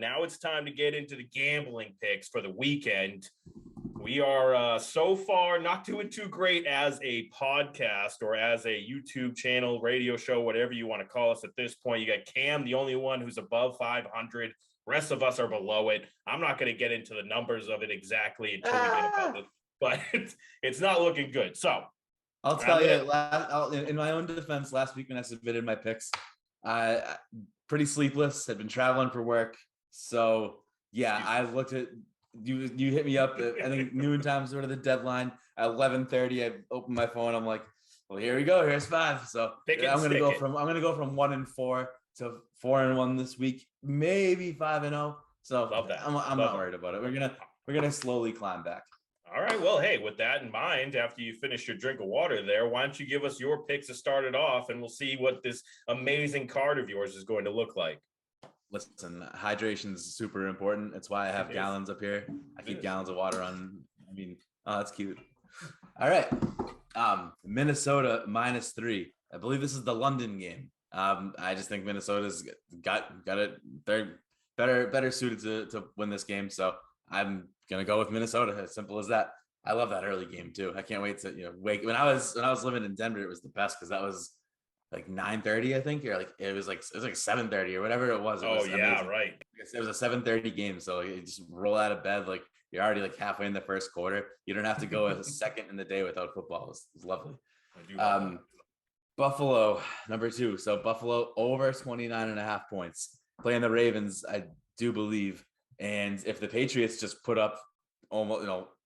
Now it's time to get into the gambling picks for the weekend. We are so far not doing too great as a podcast or as a YouTube channel, radio show, whatever you want to call us at this point. You got Cam, the only one who's above 500. Rest of us are below it. I'm not going to get into the numbers of it exactly until we get above it, but it's not looking good. So I'll tell you, in my own defense, last week when I submitted my picks, pretty sleepless, had been traveling for work. So yeah, I looked at you hit me up at, I think noon time sort of the deadline at 11:30. I opened my phone. I'm like, well, here we go. Here's 5. So I'm gonna go from 1-4 to 4-1 this week, maybe 5-0. So love that. I'm not worried about it. We're gonna slowly climb back. All right. Well, hey, with that in mind, after you finish your drink of water there, why don't you give us your picks to start it off, and we'll see what this amazing card of yours is going to look like. Listen, hydration is super important. That's why I have gallons up here. I keep gallons of water on. Oh, that's cute. All right. Minnesota -3. I believe this is the London game. I just think Minnesota's got it. They're better suited to win this game. So I'm gonna go with Minnesota. As simple as that. I love that early game too. I can't wait to wake. When I was living in Denver, it was the best because that was like 9:30, I think, or like it was like 7:30 or whatever it was. It was amazing. Right. It was a 7:30 game, so you just roll out of bed like you're already like halfway in the first quarter. You don't have to go a second in the day without football. It's lovely. Buffalo #2. So Buffalo over 29.5 points playing the Ravens, I do believe. And if the Patriots just put up almost,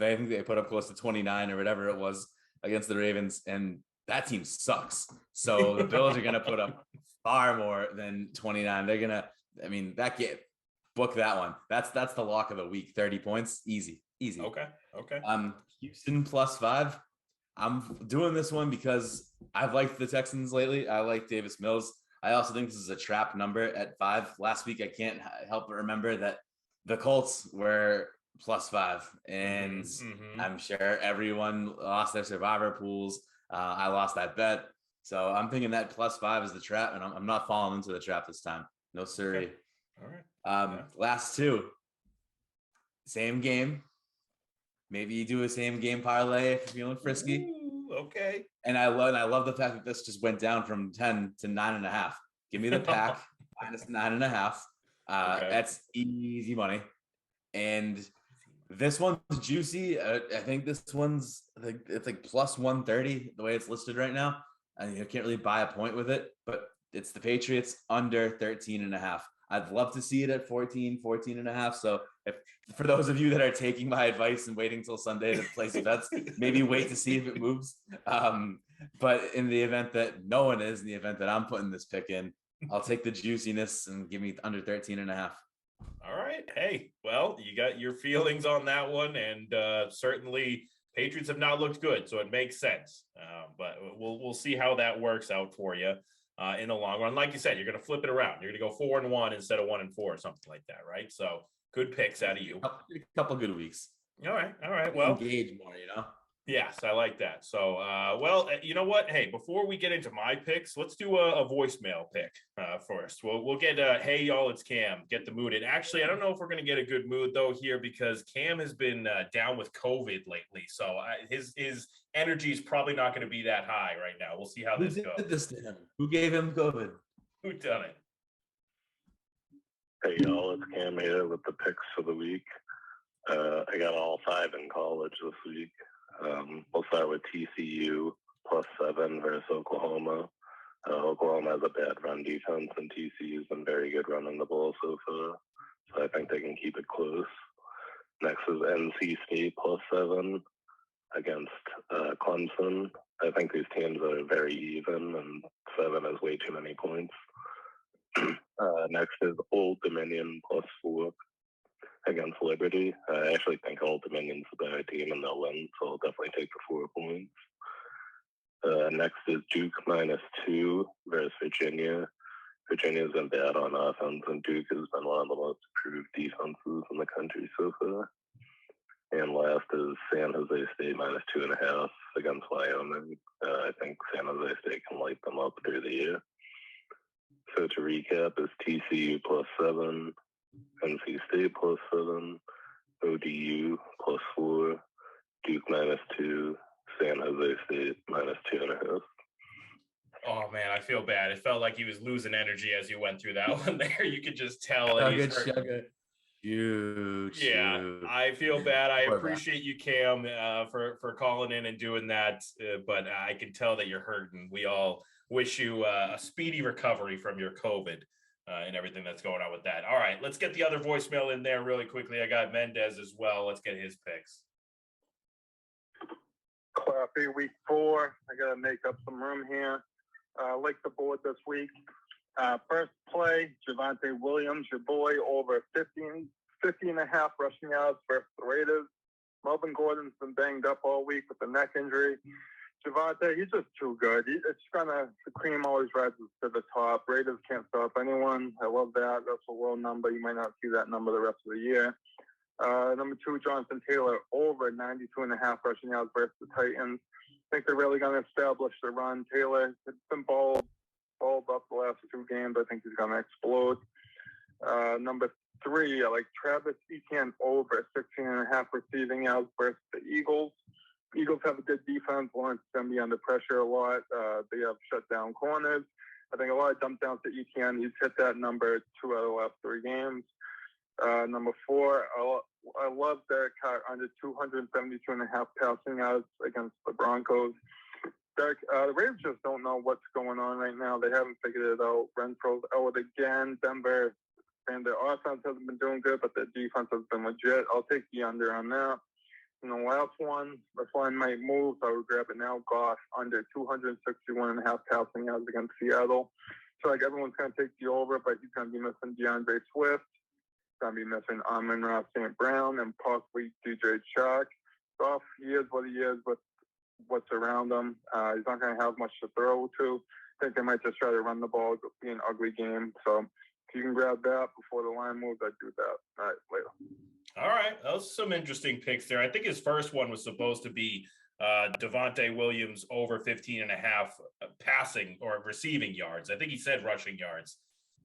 I think they put up close to 29 or whatever it was against the Ravens, and that team sucks. So the Bills are going to put up far more than 29. They're going to, that game, book that one. That's the lock of the week. 30 points. Easy. Okay. Houston +5. I'm doing this one because I've liked the Texans lately. I like Davis Mills. I also think this is a trap number at 5. Last week, I can't help but remember that the Colts were +5. And I'm sure everyone lost their survivor pools. I lost that bet. So I'm thinking that +5 is the trap, and I'm not falling into the trap this time. No siree. Okay. All right. Last 2. Same game. Maybe you do a same game parlay if you're feeling frisky. Ooh, okay. And I love the fact that this just went down from 10 to 9.5. Give me the pack -9.5. Okay. That's easy money. And this one's juicy. I think this one's it's like +130 the way it's listed right now. And you can't really buy a point with it, but it's the Patriots under 13.5. I'd love to see it at 14.5. So for those of you that are taking my advice and waiting till Sunday to place bets, maybe wait to see if it moves. But in the event that no one is, in the event that I'm putting this pick in, I'll take the juiciness and give me under 13.5. All right. Hey, well, you got your feelings on that one, and certainly Patriots have not looked good, so it makes sense. But we'll see how that works out for you in the long run. Like you said, you're going to flip it around. You're going to go 4-1 instead of 1-4 or something like that, right? So good picks out of you. A couple good weeks. All right. Well, engage more, Yes, I like that. So, well, you know what? Hey, before we get into my picks, let's do a voicemail pick first. We'll get hey y'all, it's Cam. Get the mood in. Actually, I don't know if we're going to get a good mood though here because Cam has been down with COVID lately, so his energy is probably not going to be that high right now. We'll see how this goes. Who did this to him? Who gave him COVID? Who done it? Hey y'all, it's Cam here with the picks for the week. I got all 5 in college this week. We'll start with TCU +7 versus Oklahoma. Oklahoma has a bad run defense, and TCU's been very good running the ball so far. So I think they can keep it close. Next is NC State +7 against Clemson. I think these teams are very even, and 7 is way too many points. Next is Old Dominion +4 against Liberty. I actually think Old Dominion's a better team and they'll win, so I'll definitely take the 4 points. Next is Duke -2 versus Virginia. Virginia's been bad on offense, and Duke has been one of the most improved defenses in the country so far. And last is San Jose State -2.5 against Wyoming. I think San Jose State can light them up through the year. So to recap, is TCU +7, NC State +7, ODU +4, Duke -2, San Jose State -2.5. Oh man, I feel bad. It felt like he was losing energy as you went through that one there. You could just tell that he's hurt. Huge. Yeah, I feel bad. I appreciate you, Cam, for calling in and doing that. But I can tell that you're hurting. We all wish you a speedy recovery from your COVID and everything that's going on with that. All right, let's get the other voicemail in there really quickly. I got Mendez as well. Let's get his picks. Clappy, week 4. I got to make up some room here. Like the board this week. First play, Javonte Williams, your boy, over 50.5 rushing yards versus the Raiders. Melvin Gordon's been banged up all week with a neck injury. Javonte, he's just too good. It's the cream always rises to the top. Raiders can't stop anyone. I love that. That's a low number. You might not see that number the rest of the year. Number 2, Jonathan Taylor, over 92.5 rushing yards versus the Titans. I think they're really going to establish the run. Taylor has been balled up the last 2 games. I think he's going to explode. Number 3, I like Travis Etienne, over 16.5 receiving yards versus the Eagles. Eagles have a good defense. Lawrence is going to be under pressure a lot. They have shut down corners. I think a lot of dump downs to Etienne. He's hit that number 2 out of the last 3 games. Number 4, I love Derek Carr under 272.5 passing yards against the Broncos. Derek, the Ravens just don't know what's going on right now. They haven't figured it out. Renfro's out again. Denver, and their offense hasn't been doing good, but their defense has been legit. I'll take the under on that. And the last one, this line might move, so I would grab it now. Goff, under 261.5 passing yards against Seattle. So, everyone's going to take the over, but he's going to be missing DeAndre Swift. Going to be missing Amon-Ra St. Brown and possibly DJ Chark. Goff, he is what he is with what's around him. He's not going to have much to throw to. I think they might just try to run the ball. It'll be an ugly game. So if you can grab that before the line moves, I'd do that. All right, later. All right, those some interesting picks there. I think his first one was supposed to be Devontae Williams over 15.5 passing or receiving yards. I think he said rushing yards.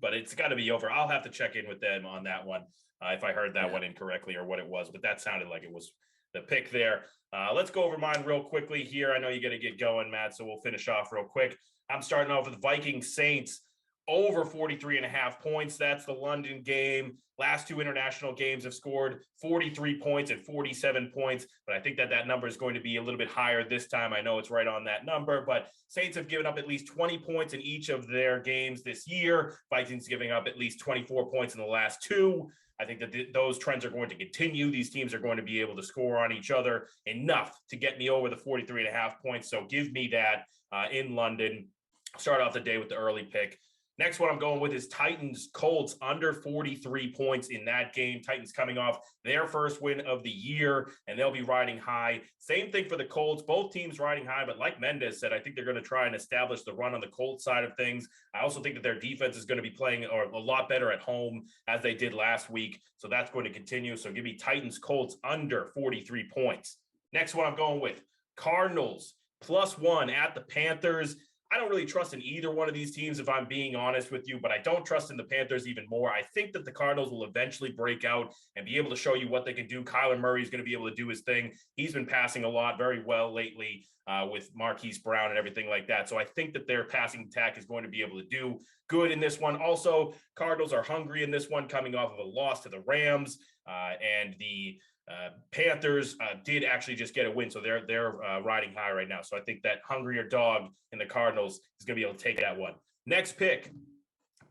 But it's got to be over. I'll have to check in with them on that one if I heard that one incorrectly or what it was. But that sounded like it was the pick there. Let's go over mine real quickly here. I know you got to get going, Matt, so we'll finish off real quick. I'm starting off with Vikings Saints over 43.5 points. That's the London game. Last 2 international games have scored 43 points and 47 points, but I think that number is going to be a little bit higher this time. I know it's right on that number, but Saints have given up at least 20 points in each of their games this year. Vikings giving up at least 24 points in the last 2. I think that those trends are going to continue. These teams are going to be able to score on each other enough to get me over the 43.5 points. So give me that in London. Start off the day with the early pick. Next one I'm going with is Titans Colts under 43 points in that game. Titans coming off their first win of the year, and they'll be riding high. Same thing for the Colts. Both teams riding high, but like Mendez said, I think they're going to try and establish the run on the Colts side of things. I also think that their defense is going to be playing a lot better at home as they did last week, so that's going to continue. So give me Titans Colts under 43 points. Next one I'm going with Cardinals +1 at the Panthers. I don't really trust in either one of these teams, if I'm being honest with you, but I don't trust in the Panthers even more. I think that the Cardinals will eventually break out and be able to show you what they can do. Kyler Murray is going to be able to do his thing. He's been passing a lot very well lately with Marquise Brown and everything like that. So I think that their passing attack is going to be able to do good in this one. Also, Cardinals are hungry in this one, coming off of a loss to the Rams and the Panthers did actually just get a win, so they're riding high right now. So I think that hungrier dog in the Cardinals is going to be able to take that one. Next pick,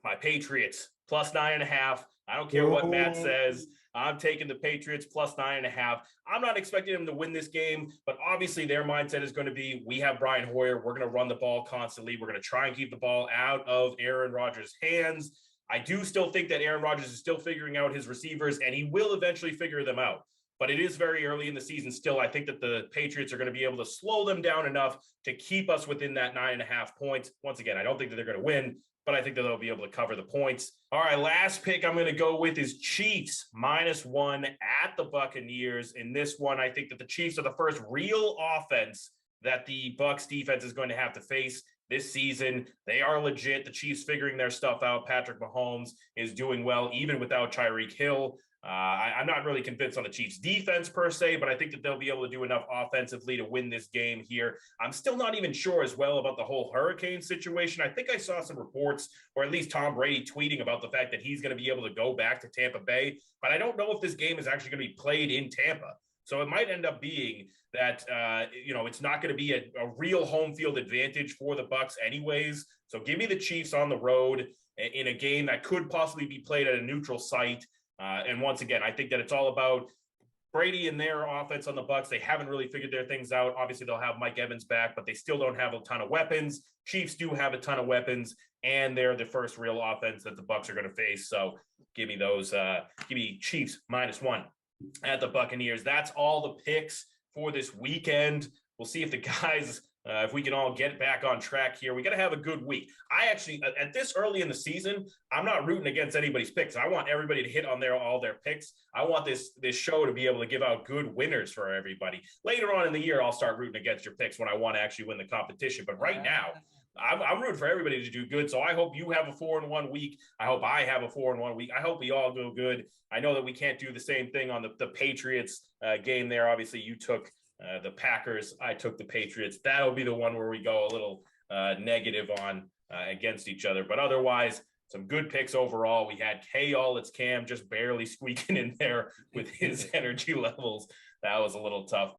my Patriots +9.5. I don't care what Matt says. I'm taking the Patriots +9.5. I'm not expecting them to win this game, but obviously their mindset is going to be, we have Brian Hoyer. We're going to run the ball constantly. We're going to try and keep the ball out of Aaron Rodgers' hands. I do still think that Aaron Rodgers is still figuring out his receivers, and he will eventually figure them out. But it is very early in the season still. I think that the Patriots are going to be able to slow them down enough to keep us within that 9.5 points. Once again, I don't think that they're going to win, but I think that they'll be able to cover the points. All right, last pick I'm going to go with is Chiefs -1 at the Buccaneers. In this one, I think that the Chiefs are the first real offense that the Bucs defense is going to have to face. this season. They are legit. The Chiefs figuring their stuff out. Patrick Mahomes is doing well, even without Tyreek Hill. I'm not really convinced on the Chiefs defense per se, but I think that they'll be able to do enough offensively to win this game here. I'm still not even sure as well about the whole hurricane situation. I think I saw some reports, or at least Tom Brady tweeting about the fact that he's going to be able to go back to Tampa Bay, but I don't know if this game is actually going to be played in Tampa. So it might end up being that, it's not going to be a real home field advantage for the Bucs anyways. So give me the Chiefs on the road in a game that could possibly be played at a neutral site. And once again, I think that it's all about Brady and their offense on the Bucs. They haven't really figured their things out. Obviously, they'll have Mike Evans back, but they still don't have a ton of weapons. Chiefs do have a ton of weapons, and they're the first real offense that the Bucs are going to face. So give me those. Give me Chiefs -1 at the Buccaneers. That's all the picks for this weekend. We'll see if the guys, if we can all get back on track here. We got to have a good week. I actually, at this early in the season, I'm not rooting against anybody's picks. I want everybody to hit on all their picks. I want this show to be able to give out good winners for everybody. Later on in the year, I'll start rooting against your picks when I want to actually win the competition. But right now, I'm rooting for everybody to do good. So I hope you have a 4-1 week. I hope I have a 4-1 week. I hope we all do good. I know that we can't do the same thing on the Patriots game there. Obviously, you took the Packers. I took the Patriots. That'll be the one where we go a little negative on against each other. But otherwise, some good picks overall. We had K-All. It's Cam just barely squeaking in there with his energy levels. That was a little tough.